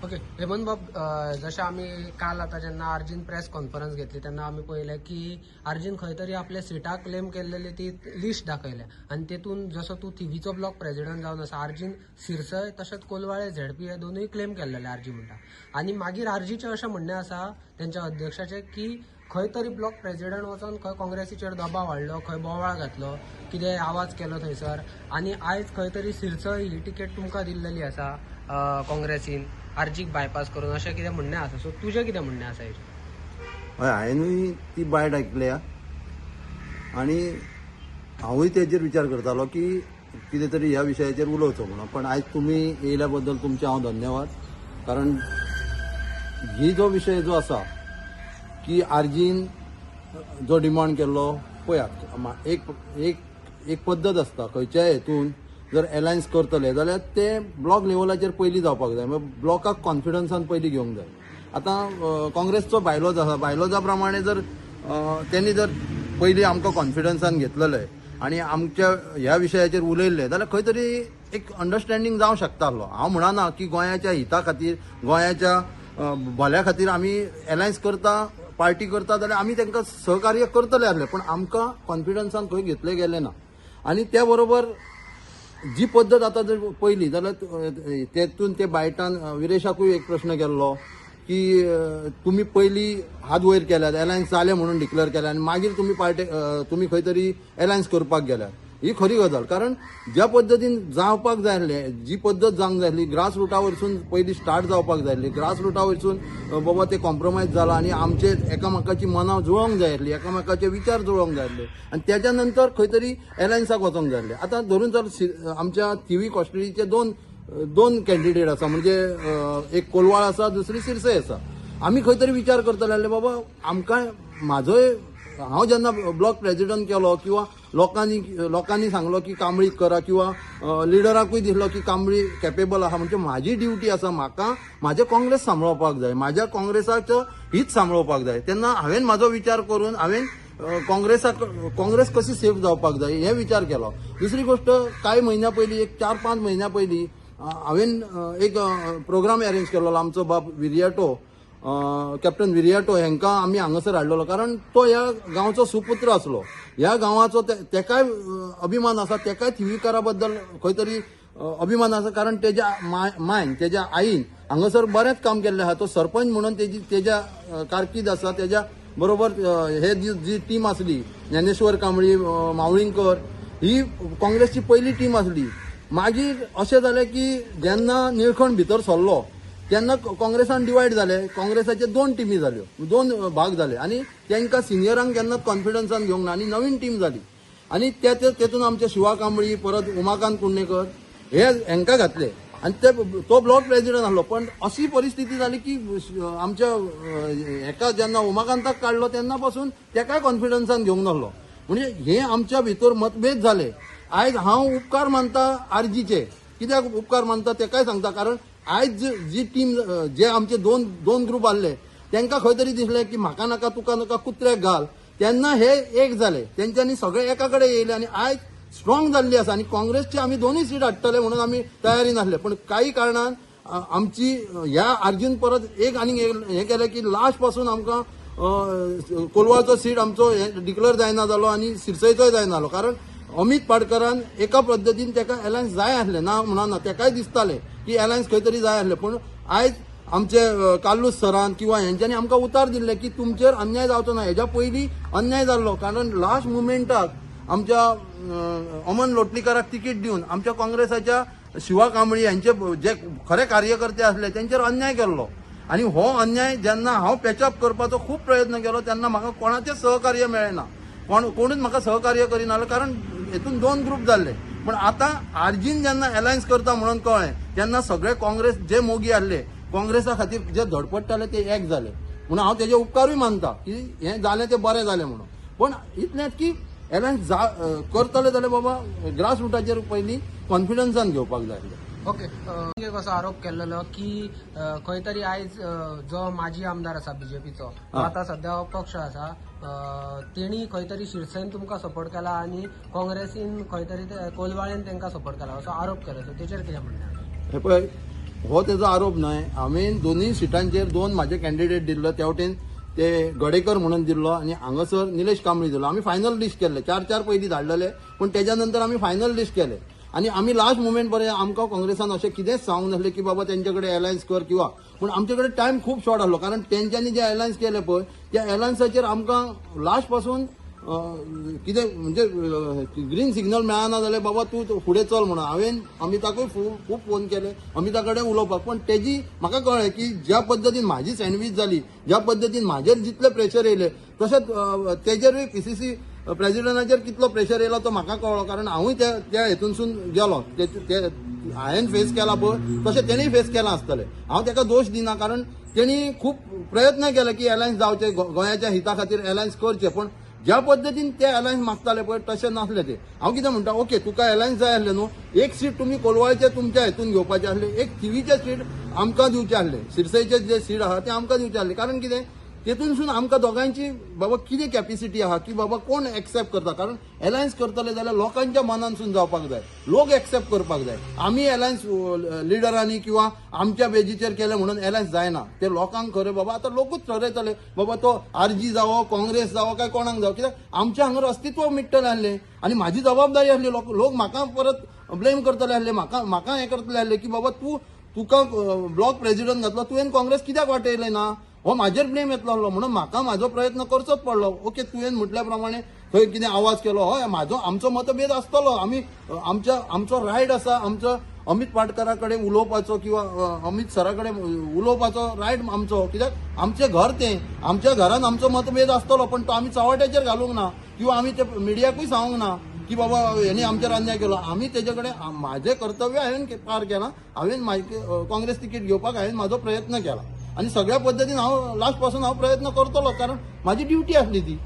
Okay Hemant बाब, जशें आमी काल आतां जेन्ना आर्जीन प्रेस कॉन्फरन्स घेतली तेन्ना आमी पळयलें की आर्जीन खंय तरी आपल्या सिटाक क्लेम केल्लेली ती लिस्ट दाखयल्या आनी तेतून जसो तूं थिवीचो ब्लॉक प्रेसिडेंट जावन आसा, आर्जीन सिरसय तशेंच कोलवाळे झेडपी हे दोनूय क्लेम केल्लेले आर्जी म्हणटा. आनी मागीर आर्जीचें अशें म्हणणें आसा तेंच्या अध्यक्षाचें की खंय तरी ब्लॉक प्रेसिडेंट वचून खंय काँग्रेसीचेर दबाव हाडलो, खंय बोवाळ घातलो, कितें आवाज केलो थंयसर, आनी आयज खंय तरी सिरसय ही टिकेट तुमकां दिल्लेली आसा काँग्रेसीन आर्जीक बायपास करून, अशें कितें म्हणणें आसा. सो तुजें कितें म्हणणें आसा हेजेर? हय, हांवेनूय ती बायट आयकल्या आनी हांवूय तेजेर विचार करतालो की कितें तरी ह्या विशयाचेर उलोवचो म्हणून. पण आयज तुमी येयल्या बद्दल तुमचे हांव धन्यवाद. कारण ही जो विशय जो आसा की आर्जीन जो डिमांड केल्लो, पळयात एक पद्दत आसता. खंयच्याय हेतून जर अलायन्स करतले जाल्यार ते ब्लॉक लेवलाचेर पयलीं जावपाक जाय, म्हणजे ब्लॉकाक कॉन्फिडन्सान पयलीं घेवंक जाय. आतां काँग्रेसचो बायलॉज आसा, बायलॉजा प्रमाणे जर त्यांनी जर पयलीं आमकां कॉन्फिडन्सान घेतलेले आनी आमच्या ह्या विशयाचेर उलयल्ले जाल्यार खंय तरी एक अंडरस्टँडींग जावंक शकतालो. हांव म्हणना की गोंयाच्या हिता खातीर, गोंयाच्या भल्या खातीर आमी अलायन्स करता, पार्टी करता जाल्यार आमी तांकां सहकार्य करतले आसले, पण आमकां कॉन्फिडन्सान खंय घेतले गेले ना. आनी त्या बरोबर जी पद्दत आतां जर पयली जाल्यार तेतून ते बायटान विरेशाकूय एक प्रश्न केल्लो की तुमी पयलीं हात वयर केल्यात, अलायन्स जाले म्हणून डिक्लेअर केल्या आनी मागीर तुमी खंय तरी अलायन्स करपाक गेल्यात. ही खरी गजाल. कारण ज्या पद्दतीन जावपाक जाय आसलें, जी पद्दत जावंक जाय आसली, ग्रास रुटा वयरसून पयलीं स्टार्ट जावपाक जाय आसली, ग्रास रुटा वयरसून बाबा ते कॉम्प्रोमायज जाला आनी आमचे एकामेकाची मनां जुळोवंक जाय आसली, एकामेकाचे विचार जुळोवंक जाय आसले आनी त्याच्या नंतर खंय तरी अलायन्साक वचोंक जाय आसलें. आतां धरून चल, आमच्या थिवी कॉन्स्टिट्युएन्सीचे दोन कॅन्डिडेट आसा, म्हणजे एक कोलवाळ आसा, दुसरी सिरसय आसा. आमी खंय तरी विचार करतले आसले बाबा आमकां, म्हाजोय हांव जेन्ना ब्लॉक प्रेसिडेंट केलो किंवा लोकांनी सांगलो की कांबळीक करा किंवा लिडराकूय दिसलो की कांबळी कॅपेबल आहा, म्हणजे म्हाजी ड्युटी आसा, म्हाका म्हाजें काँग्रेस सांबाळपाक जाय, म्हाज्या काँग्रेसाचो हीच सांबाळपाक जाय. तेन्ना हांवेन म्हाजो विचार करून हांवेन काँग्रेस कशी सेफ जावपाक जाय हे विचार केलो. दुसरी गोष्ट, कांय म्हयन्या पयलीं, एक 4-5 म्हयन्या पयलीं हांवेन एक प्रोग्राम अरेंज केल्लो. आमचो बाब विरियाटो, कॅप्टन विरियाटो हांकां आमी हांगासर हाडलेलो, कारण तो ह्या गांवचो सुपुत्र आसलो. ह्या गांवाचो तेकाय अभिमान आसा, तेकाय थिवीकारा बद्दल खंय तरी अभिमान आसा, कारण तेज्या मायन, तेज्या आईन हांगासर बरेंच काम केल्लें आहा. तो सरपंच म्हणून तेज्या कारकीर्द आसा. तेज्या बरोबर हे जी टीम आसली, ज्ञानेश्वर कांबळी, मावळींकर, ही काँग्रेसची पयली टीम आसली. मागीर अशें जालें की जेन्ना निळखंड भितर सरलो तेन्ना काँग्रेसान डिवायड जाले, काँग्रेसाचे 2 टिमी जाल्यो, 2 भाग जाले आनी तांकां सिनियरांक केन्नाच कॉन्फिडन्सान घेवंक ना आनी नवीन टीम जाली. आनी तेतून आमचे शिवा कांबळी, परत उमाकांत कुंडणेकर हांकां घातले आनी तो ब्लॉक प्रेसिडेंट आसलो. पण अशी परिस्थिती जाली की आमच्या हेका जेन्ना उमाकांताक काडलो तेन्ना पासून तेकाय कॉन्फिडन्सान घेवंक नासलो. म्हणजे हे आमच्या भितर मतभेद जाले. आयज हांव उपकार मानता आर्जीचे. कित्याक उपकार मानता तेकाय सांगता, कारण आयज जी टीम, जे आमचे दोन ग्रुप आसले तांकां खंय तरी दिसलें की म्हाका नाका, तुका नाका, कुत्र्याक घाल. तेन्ना हे एक जाले, तेंच्यांनी सगळे एका कडेन येयले आनी आयज स्ट्रॉंग जाल्ली आसा. आनी काँग्रेसचे आमी 2 सीट हाडटले म्हणून आमी तयारीन आसले. पण काही कारणान आमची ह्या आर्जीन परत एक हे केलें की लास्ट पासून आमकां कोलवाळचो सीट आमचो डिक्लेअर जायना जालो आनी सिरसयचोय जायना जालो. कारण अमित पाडकरान एका पद्दतीन तेका अलायन्स जाय आसलें ना म्हणना, तेकाय दिसतालें की अलायन्स खंय तरी जाय आसलें. पूण आयज आमचे काल्लूस सरान किंवा हेंच्यांनी आमकां उतार दिल्ले की तुमचेर अन्याय जावचो ना. हेज्या पयलीं अन्याय जाल्लो, कारण लास्ट मुमेंटाक आमच्या अमन लोटलीकाराक तिकीट दिवन आमच्या काँग्रेसाच्या शिवा कांबळी हांचे जे खरे कार्यकर्ते आसले तेंचेर अन्याय केल्लो. आनी हो अन्याय जेन्ना हांव पॅचअप करपाचो खूब प्रयत्न केलो तेन्ना म्हाका कोणाचें सहकार्य मेळना, कोणूच म्हाका सहकार्य करिना, कारण हेतून 2 ग्रुप जाल्ले. पण आतां आर्जीन जेन्ना अलायन्स करता म्हणून कळ्ळें तेन्ना सगळे काँग्रेस जे मोगी आसले, काँग्रेसा खातीर जे धडपडटाले ते एक जाले. म्हणून हांव तेजे उपकारूय मानता की हें जालें तें बरें जालें म्हणून. पण इतलेंच की अलायन्स करतले जाल्यार बाबा ग्रास रुटाचेर पयलीं कॉन्फिडन्सान घेवपाक जाय. ओके, एक असो आरोप केल्लो की खंय तरी आयज जो माजी आमदार आसा बीजेपीचो, आतां सध्या हो पक्ष आसा, तेणी खंय तरी शिरसेन तुमकां सपोर्ट केला आनी काँग्रेसीन खंय तरी कोलवाळेन तांकां सपोर्ट केला असो आरोप केलो. सो तेचेर कितें म्हणणें? हे पळय, हो तेजो आरोप न्हय. हांवें दोनूय सिटांचेर 2 म्हाजे कॅन्डिडेट दिल्लो. त्या वटेन ते गडेकर म्हणून दिल्लो आनी हांगासर निलेश कांबळी दिल्लो. आमी फायनल लिस्ट केल्ले, 4 पयलीं धाडलेले, पूण तेज्या नंतर आमी फायनल लिस्ट केले. आनी आमी लास्ट मुमेंट पर्यंत आमकां काँग्रेसान अशें कितेंच सांगूंक नासलें की बाबा तेंचे कडेन अलायन्स कर किंवा, पूण आमचे कडेन टायम खूब शॉर्ट आसलो. कारण तेंच्यांनी जे अलायन्स केले पळय त्या अलायन्साचेर आमकां लास्ट पासून कितें म्हणजे ग्रीन सिग्नल मेळना जाल्यार बाबा तूं फुडें चल म्हणून हांवें अमिताकूय खूब फोन केले अमिता कडेन उलोवपाक. पण तेजी म्हाका कळ्ळें की ज्या पद्दतीन म्हाजी सँडवीच जाली, ज्या पद्दतीन म्हाजेर जितले प्रेशर येयले तशेंच तेजेरूय PCC प्रेसिडेंटाचेर कितलो प्रेशर येयलो तो म्हाका कळ्ळो. कारण हांवूय त्या हेतूनसून गेलो. हांवें फेस केला पळय तशें तेणीय फेस केलां आसतलें. हांव ताका दोश दिना, कारण तेणी खूब प्रयत्न केले की अलायन्स जावचे, गोंयाच्या हिता खातीर अलायन्स करचे. पण ज्या पद्दतीन ते अलायन्स मागताले पळय तशें नासलें ते. हांव कितें म्हणटा, ओके तुका अलायन्स जाय आसलें न्हू, एक सीट तुमी कोलवाळचे तुमच्या हेतून घेवपाचें आसलें, एक थिवीचें सीट आमकां दिवचें आसलें, सिरसयचे जे सीट आहा ते आमकां दिवचें आसलें. कारण कितें तेतूनसून आमकां दोगांयची बाबा कितें कॅपिसिटी आहा की बाबा कोण एक्सेप्ट करता. कारण अलायन्स करतले जाल्यार लोकांच्या मनानसून जावपाक जाय, लोक एक्सेप्ट करपाक जाय. आमी अलायन्स लिडरांनी किंवा आमच्या बेजीचेर केले म्हणून अलायन्स जायना. ते लोकांक खरें बाबा आतां लोकूच ठरयतले बाबा तो RG जावो, काँग्रेस जावो काय कोणाक जावो. कित्याक आमच्या हांगर अस्तित्व मिटतलें आसलें आनी म्हाजी जबाबदारी आसली. लोक म्हाका परत ब्लेम करतले आसले, म्हाका हें करतले आसले की बाबा तुका ब्लॉक प्रेसिडेंट घातलो, तुवें काँग्रेस कित्याक वाटयलें ना, हो म्हाजेर ब्लेम येतलो आसलो. म्हणून म्हाका म्हाजो प्रयत्न करचोच पडलो. ओके तुवें म्हटल्या प्रमाणे थंय कितें आवाज केलो, हय आमचो मतभेद आसतलो, आमी आमचो रायट आसा, आमचो अमित पाटकरा कडेन उलोवपाचो किंवा अमित सरा कडेन उलोवपाचो रायट आमचो. कित्याक आमचें घर तें, आमच्या घरान आमचो मतभेद आसतलो, पण तो आमी चव्हाट्याचेर घालूंक ना किंवा आमी ते मिडियाकूय सांगूंक ना की बाबा हेणी आमचेर अन्याय केलो. आमी तेजे कडेन म्हाजें कर्तव्य हांवें पार केलां. हांवें काँग्रेस तिकीट घेवपाक हांवें म्हाजो प्रयत्न केला आणि सगळ्या पद्धतीने हांव लास्ट पासून हांव प्रयत्न करतलो, कारण माझी ड्युटी आसली ती.